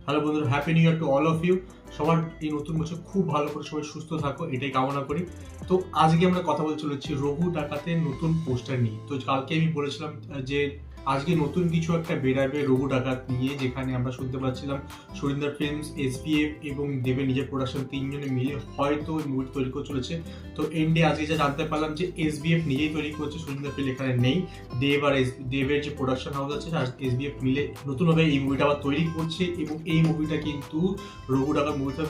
Hello বন্ধুরা, happy new year to all of you. সবার এই নতুন বছর খুব ভালো করে সবাই সুস্থ থাকো, এটাই কামনা করি। তো আজকে আমরা কথা বলতে চলেছি রঘু ডাকাতের নতুন পোস্টার নিয়ে। তো কালকে আমি বলেছিলাম যে আজকে নতুন কিছু একটা বেরাবে রঘু ডাকাত নিয়ে, যেখানে আমরা শুনতে পাচ্ছিলাম সুরিন্দর ফিল্মস, এসবিএফ এবং দেবের নিজের প্রোডাকশন তিনজনে মিলে হয়তো ওই মুভি তৈরি করে চলেছে। তো এন্ডে আজকে যা জানতে পারলাম যে এসবিএফ নিজেই তৈরি করছে, সুরিন্দর ফিল্ম এখানে নেই। দেবের যে প্রোডাকশন হাউস আছে আর এসবিএফ মিলে নতুনভাবে এই মুভিটা আবার তৈরি করছে, এবং এই মুভিটা কিন্তু রঘু ডাকাত মুভিটা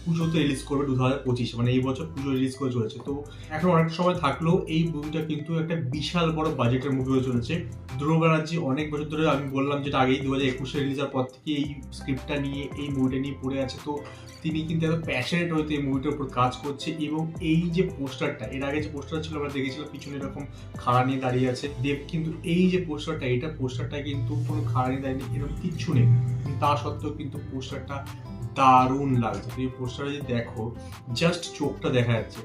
পুজোতে রিলিজ করবে 2025, মানে এই বছর পুজো রিলিজ করে চলেছে। তো এখন অনেক সময় থাকলেও এই মুভিটা কিন্তু একটা বিশাল বড় বাজেটের মুভি হয়ে চলেছে। ধ্রুব ব্যানার্জি অনেক বছর ধরে, আমি বললাম যেটা আগেই 2021 রিলিজের পর থেকে এই স্ক্রিপ্টটা নিয়ে, এই মুভিটা নিয়ে পড়ে আছে। তো তিনি কিন্তু এত প্যাশনেট হয়তো এই মুভিটার উপর কাজ করছে। এবং এই যে পোস্টারটা, এর আগে যে পোস্টার ছিল আমরা দেখেছিলাম পিছনে এরকম খাড়া নিয়ে দাঁড়িয়ে আছে দেব, কিন্তু এই যে পোস্টারটা কিন্তু কোনো খাড়া নিয়ে দাঁড়িয়ে এরকম কিচ্ছু নেই, তা সত্ত্বেও কিন্তু পোস্টারটা দারুণ লাগছে। তুমি পোস্টারে যদি দেখো, জাস্ট চোখটা দেখা যাচ্ছে,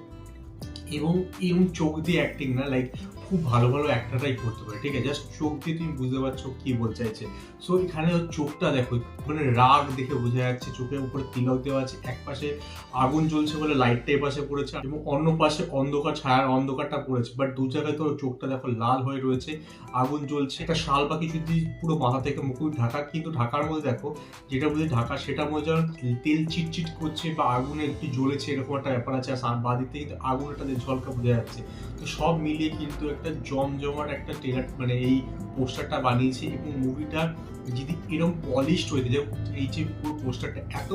এবং চোখ দিয়ে অ্যাক্টিং না, লাইক খুব ভালো ভালো অ্যাক্টরটাই করতে পারে, ঠিক আছে? জাস্ট চোখ দিয়ে তুমি বুঝতে পারছো কি বলতে চাইছে। সো এখানে চোখটা দেখো, মানে রাগ দেখে বোঝা যাচ্ছে, চোখের উপরে তিলক দেওয়া আছে, এক পাশে আগুন জ্বলছে বলে লাইটটা এ পাশে পড়েছে, এবং অন্য পাশে অন্ধকার, ছায়ার অন্ধকারটা পড়েছে, বাট দু জায়গায় তো চোখটা দেখো লাল হয়ে রয়েছে, আগুন জ্বলছে। একটা শাল পাখি যদি পুরো মাথা থেকে মুকুট ঢাকা, কিন্তু ঢাকার মধ্যে দেখো যেটা বুঝি ঢাকা, সেটার মধ্যে যেমন তেল চিটচিট করছে বা আগুনে একটু জ্বলেছে, এরকম একটা ব্যাপার আছে। আর বাদিতে কিন্তু আগুন একটা ঝলকা বোঝা যাচ্ছে। তো সব মিলিয়ে কিন্তু একটা জমজমাট একটা ট্রেলার, মানে এই পোস্টারটা বানিয়েছে। এবং মুভিটা যদি এরকম পলিশড হইতে, যে এই যে পুরো পোস্টারটা এত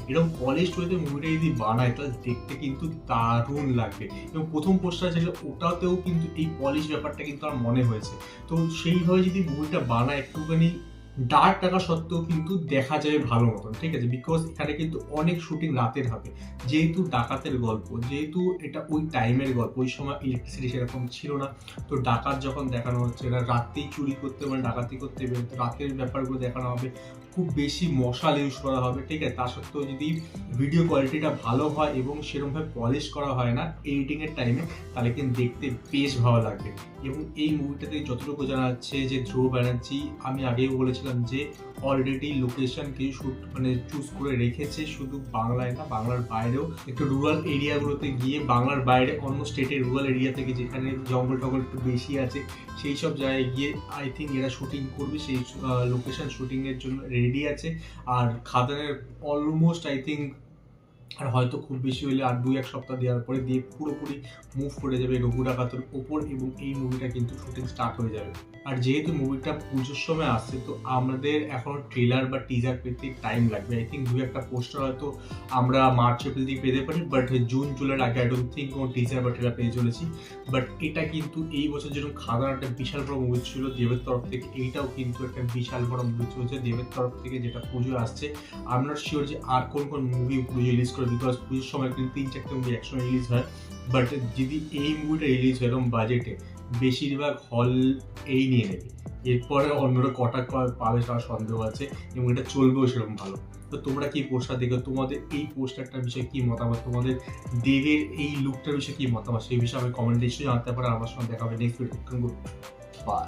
এরকম পলিশড হইতে মুভিটা যদি বানায়, তাহলে দেখতে কিন্তু দারুণ লাগবে। এবং প্রথম পোস্টার ছিল ওটাতেও কিন্তু এই পলিশ ব্যাপারটা কিন্তু আমার মনে হয়েছে। তো সেইভাবে যদি মুভিটা বানায়, একটুখানি ডার্ক টাকা সত্ত্বেও কিন্তু দেখা যায় ভালো মতন, ঠিক আছে? বিকজ এখানে কিন্তু অনেক শুটিং রাতের হবে, যেহেতু ডাকাতের গল্প, যেহেতু এটা ওই টাইমের গল্প, ওই সময় ইলেকট্রিসিটি সেরকম ছিল না। তো ডাকাত যখন দেখানো হচ্ছে, এরা রাতেই চুরি করতে, মানে ডাকাতি করতে বেরোতে, রাতের ব্যাপারগুলো দেখানো হবে, খুব বেশি মশাল ইউজ করা হবে, ঠিক আছে? তা সত্ত্বেও যদি ভিডিও কোয়ালিটিটা ভালো হয় এবং সেরকমভাবে পলিশ করা হয় না এডিটিংয়ের টাইমে, তাহলে কিন্তু দেখতে বেশ ভালো লাগবে। এবং এই মুভিটাতে যতটুকু জানা যাচ্ছে যে ধ্রুব ব্যানার্জি, আমি আগেও বলেছিলাম যে অলরেডি লোকেশন কিছু শুট মানে চুজ করে রেখেছে, শুধু বাংলায় না, বাংলার বাইরেও একটু রুরাল এরিয়াগুলোতে গিয়ে, বাংলার বাইরে অন্য স্টেটের রুরাল এরিয়া থেকে যেখানে জঙ্গল টঙ্গল একটু বেশি আছে, সেই সব জায়গায় গিয়ে আই থিঙ্ক এরা শুটিং করবে। সেই লোকেশন শুটিংয়ের জন্য রেডি আছে। আর খাদানের অলমোস্ট আই থিঙ্ক আর হয়তো খুব বেশি হলে আর 2-1 সপ্তাহ দেওয়ার পরে দিয়ে পুরোপুরি মুভ করে যাবে রঘু ডাকাতের ওপর, এবং এই মুভিটা কিন্তু শুটিং স্টার্ট হয়ে যাবে। আর যেহেতু মুভিটা পুজোর সময় আসছে, তো আমাদের এখনো ট্রেলার বা টিজার পেতে টাইম লাগবে। আই থিঙ্ক 2-1টা পোস্টার হয়তো আমরা মার্চ এপ্রিল দিয়ে পেতে পারি, বাট জুন জুলাইয়ের আগে আই ডোন্ট থিঙ্ক কোনো টিজার বা ট্রেলার পেয়ে চলেছি। বাট এটা কিন্তু এই বছর যেরকম খাদান একটা বিশাল বড় মুভি ছিল দেবের তরফ থেকে, এইটাও কিন্তু একটা বিশাল বড় মুভি চলছে দেবের তরফ থেকে, যেটা পুজো আসছে। আমি নট শিওর যে আর কোন মুভি পুজো রিলিজ করে, বিকজ পুজোর সময় কিন্তু 3-4টে মুভি একসঙ্গে রিলিজ হয়। বাট যদি এই মুভিটা রিলিজ হয় এরকম বাজেটে, বেশিরভাগ হল এই নিয়ে নেবে, এরপরে অন্যরা কটা পাবে তার সন্দেহ আছে, এবং এটা চলবেও সেরকম ভালো। তো তোমরা কি পোস্টার দেখো, তোমাদের এই পোস্টারটার বিষয়ে কি মতামত, তোমাদের দেবের এই লুকটার বিষয়ে কি মতামত, সেই বিষয়ে আমি কমেন্ট নিশ্চয়ই জানতে পারো। আমার সঙ্গে দেখা হবে নেক্সট ভিডিও। বাই।